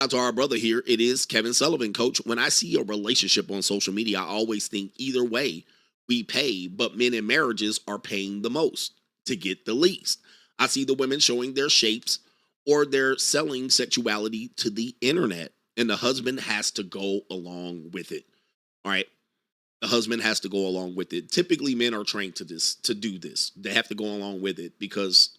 Out to our brother here, it is Kevin Sullivan, coach. When I see a relationship on social media, I always think either way we pay, but men in marriages are paying the most to get the least. I see the women showing their shapes or they're selling sexuality to the internet, and the husband has to go along with it. All right. The husband has to go along with it. Typically, men are trained to do this. They have to go along with it because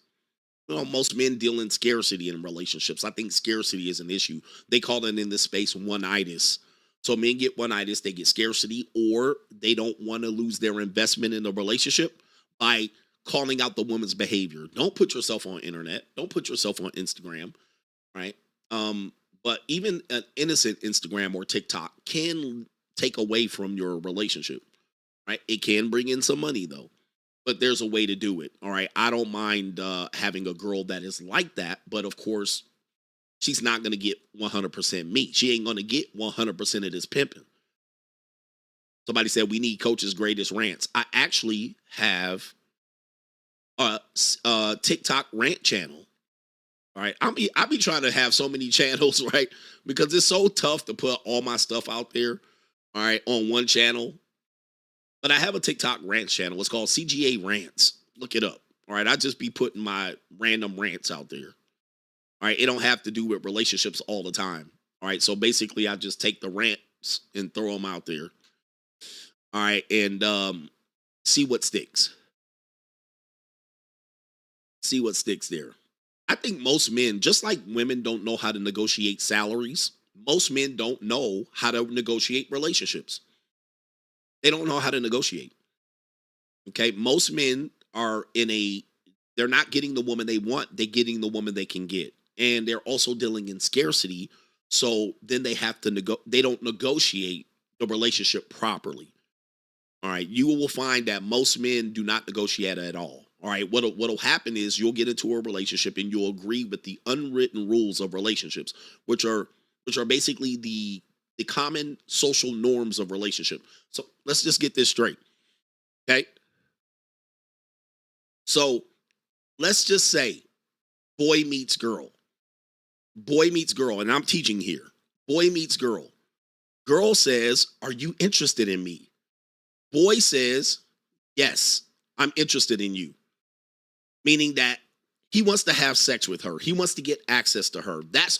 most men deal in scarcity in relationships. I think scarcity is an issue. They call it in this space one-itis. So men get one-itis, they get scarcity, or they don't want to lose their investment in the relationship by calling out the woman's behavior. Don't put yourself on internet. Don't put yourself on Instagram, right? But even an innocent Instagram or TikTok can take away from your relationship, right? It can bring in some money though, but there's a way to do it. All right. I don't mind having a girl that is like that, but of course, she's not going to get 100% me. She ain't going to get 100% of this pimping. Somebody said we need coach's greatest rants. I actually have a TikTok rant channel. All right. I be trying to have so many channels, right? Because it's so tough to put all my stuff out there, all right, on one channel. But I have a TikTok rants channel. It's called CGA Rants. Look it up. All right. I just be putting my random rants out there. All right. It don't have to do with relationships all the time. All right. So basically, I just take the rants and throw them out there. All right. And see what sticks. See what sticks there. I think most men, just like women don't know how to negotiate salaries, most men don't know how to negotiate relationships. They don't know how to negotiate. Okay. Most men are they're not getting the woman they want, they're getting the woman they can get. And they're also dealing in scarcity. So then they have to they don't negotiate the relationship properly. All right. You will find that most men do not negotiate at all. All right. What'll happen is you'll get into a relationship and you'll agree with the unwritten rules of relationships, which are basically the common social norms of relationship. So let's just get this straight. Okay. So let's just say boy meets girl. Boy meets girl, and I'm teaching here. Boy meets girl. Girl says, "Are you interested in me?" Boy says, "Yes, I'm interested in you." Meaning that he wants to have sex with her. He wants to get access to her. That's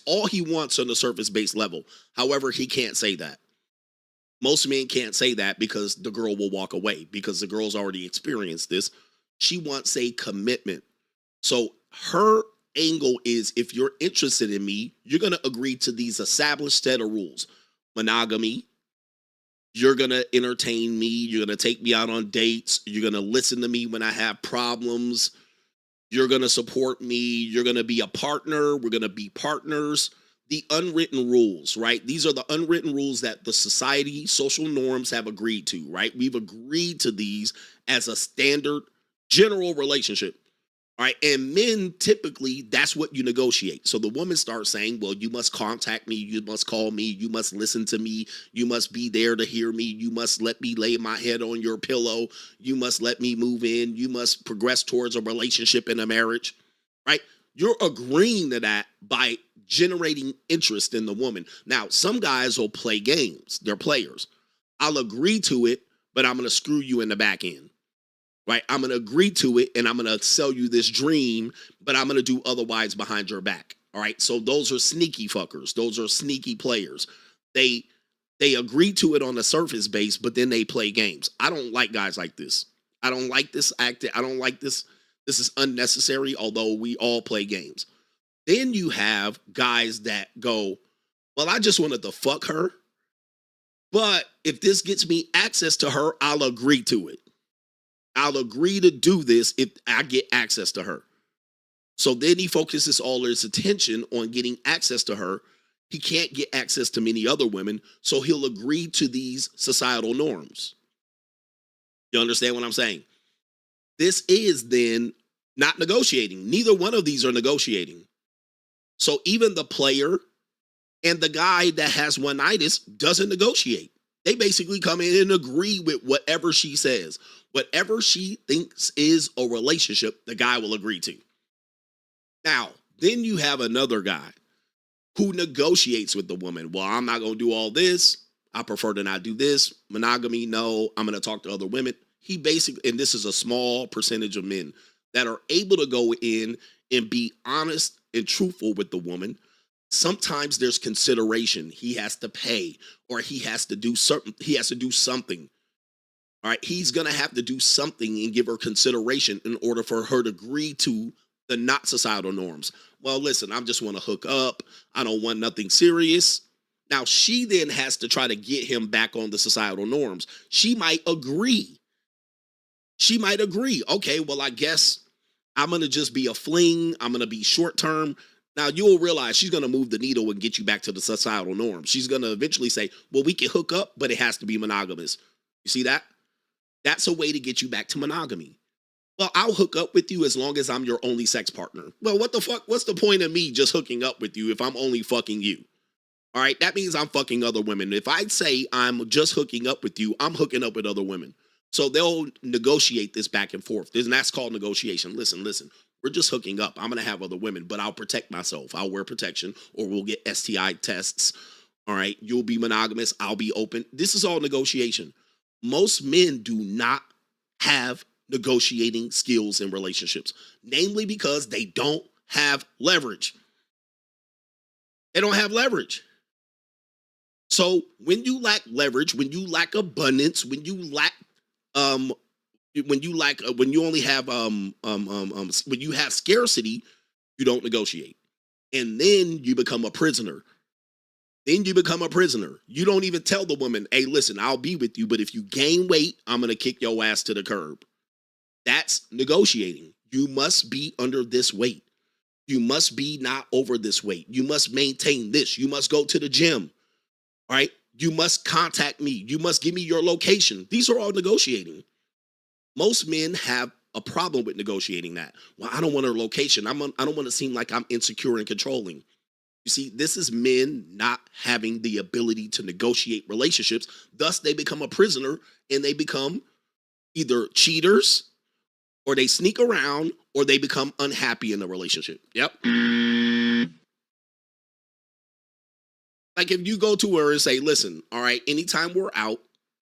all he wants on the surface base level. However, he can't say that. Most men can't say that because the girl will walk away because the girl's already experienced this. She wants a commitment. So her angle is if you're interested in me, you're going to agree to these established set of rules. Monogamy, you're going to entertain me, you're going to take me out on dates, you're going to listen to me when I have problems, you're going to support me, you're going to be a partner, we're going to be partners. The unwritten rules, right? These are the unwritten rules that the society, social norms have agreed to, right? We've agreed to these as a standard general relationship. All right. And men typically, that's what you negotiate. So the woman starts saying, well, you must contact me. You must call me. You must listen to me. You must be there to hear me. You must let me lay my head on your pillow. You must let me move in. You must progress towards a relationship and a marriage. Right. You're agreeing to that by generating interest in the woman. Now, some guys will play games. They're players. I'll agree to it, but I'm going to screw you in the back end. Right? I'm going to agree to it and I'm going to sell you this dream, but I'm going to do otherwise behind your back. All right. So those are sneaky fuckers. Those are sneaky players. They agree to it on the surface base, but then they play games. I don't like guys like this. I don't like this acting. I don't like this. This is unnecessary, although we all play games. Then you have guys that go, well, I just wanted to fuck her, but if this gets me access to her, I'll agree to it. I'll agree to do this if I get access to her. So then he focuses all his attention on getting access to her. He can't get access to many other women, so he'll agree to these societal norms. You understand what I'm saying? This is then not negotiating. Neither one of these are negotiating. So even the player and the guy that has one-itis doesn't negotiate. They basically come in and agree with whatever she says. Whatever she thinks is a relationship, the guy will agree to. Now, then you have another guy. Who negotiates with the woman? Well, I'm not going to do all this. I prefer to not do this. Monogamy, no. I'm going to talk to other women. He basically, and this is a small percentage of men that are able to go in and be honest and truthful with the woman. Sometimes there's consideration. He has to pay, or he has to do certain, he has to do something. All right. He's going to have to do something and give her consideration in order for her to agree to the not societal norms. Well, listen, I just want to hook up. I don't want nothing serious. Now, she then has to try to get him back on the societal norms. She might agree. She might agree. Okay, well, I guess I'm going to just be a fling. I'm going to be short term. Now, you'll realize she's going to move the needle and get you back to the societal norms. She's going to eventually say, well, we can hook up, but it has to be monogamous. You see that? That's a way to get you back to monogamy. Well, I'll hook up with you as long as I'm your only sex partner. Well, what the fuck? What's the point of me just hooking up with you if I'm only fucking you? All right, that means I'm fucking other women. If I say I'm just hooking up with you, I'm hooking up with other women. So they'll negotiate this back and forth. And that's called negotiation. Listen, we're just hooking up. I'm going to have other women, but I'll protect myself. I'll wear protection, or we'll get STI tests. All right, you'll be monogamous. I'll be open. This is all negotiation. Most men do not have negotiating skills in relationships, namely because they don't have leverage. They don't have leverage. So when you lack leverage, when you lack abundance, when you lack when you only have when you have scarcity, you don't negotiate. And then you become a prisoner. You don't even tell the woman, hey, listen, I'll be with you, but if you gain weight, I'm going to kick your ass to the curb. That's negotiating. You must be under this weight. You must be not over this weight. You must maintain this. You must go to the gym. All right. You must contact me. You must give me your location. These are all negotiating. Most men have a problem with negotiating that. Well, I don't want her location. I don't want to seem like I'm insecure and controlling. You see, this is men not having the ability to negotiate relationships. Thus, they become a prisoner and they become either cheaters, or they sneak around, or they become unhappy in the relationship. Yep. Like if you go to her and say, listen, all right, anytime we're out,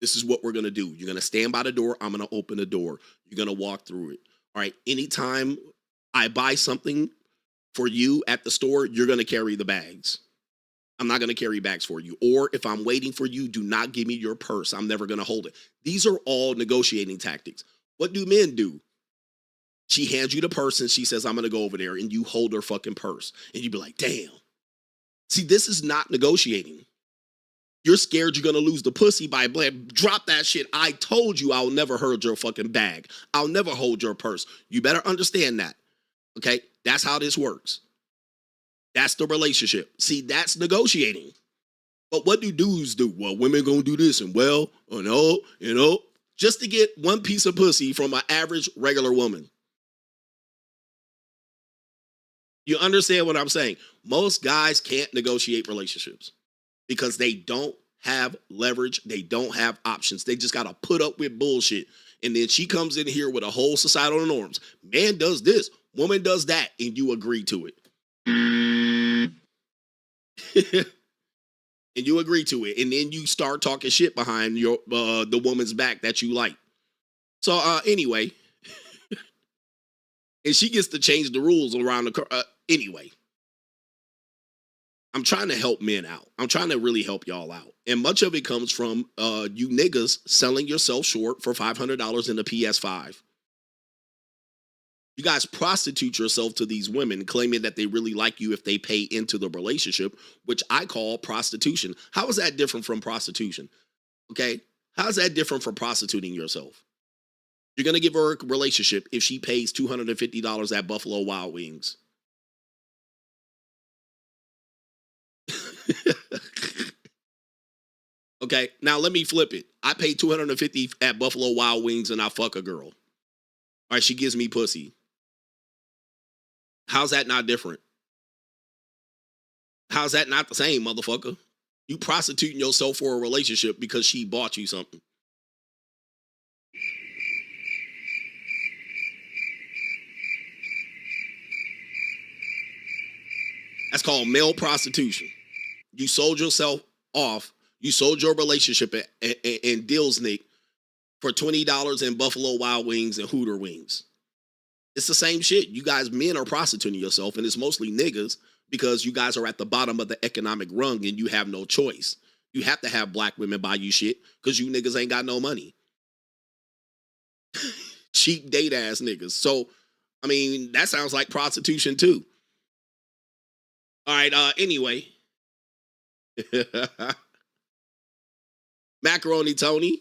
this is what we're going to do. You're going to stand by the door. I'm going to open the door. You're going to walk through it. All right. Anytime I buy something for you at the store, you're going to carry the bags. I'm not going to carry bags for you. Or if I'm waiting for you, do not give me your purse. I'm never going to hold it. These are all negotiating tactics. What do men do? She hands you the purse and she says, I'm going to go over there, and you hold her fucking purse. And you be like, damn. See, this is not negotiating. You're scared you're going to lose the pussy by drop that shit. I told you I'll never hold your fucking bag. I'll never hold your purse. You better understand that. Okay? That's how this works. That's the relationship. See, that's negotiating. But what do dudes do? Well, women going to do this, and well, just to get one piece of pussy from an average regular woman. You understand what I'm saying? Most guys can't negotiate relationships because they don't have leverage. They don't have options. They just got to put up with bullshit. And then she comes in here with a whole societal norms. Man does this, woman does that, and you agree to it. And you agree to it. And then you start talking shit behind your the woman's back that you like. So anyway, and she gets to change the rules around the anyway. I'm trying to help men out. I'm trying to really help y'all out. And much of it comes from you niggas selling yourself short for $500 in a PS5. You guys prostitute yourself to these women, claiming that they really like you if they pay into the relationship, which I call prostitution. How is that different from prostitution? Okay? How is that different from prostituting yourself? You're going to give her a relationship if she pays $250 at Buffalo Wild Wings. Okay, now let me flip it. I pay $250 at Buffalo Wild Wings and I fuck a girl. All right, she gives me pussy. How's that not different? How's that not the same, motherfucker? You prostituting yourself for a relationship because she bought you something. That's called male prostitution. You sold yourself off. You sold your relationship in Dilsnick for $20 in Buffalo Wild Wings and Hooter Wings. It's the same shit. You guys, men are prostituting yourself, and it's mostly niggas because you guys are at the bottom of the economic rung and you have no choice. You have to have black women buy you shit because you niggas ain't got no money. Cheap date ass niggas. So, I mean, that sounds like prostitution too. All right, anyway. Macaroni Tony,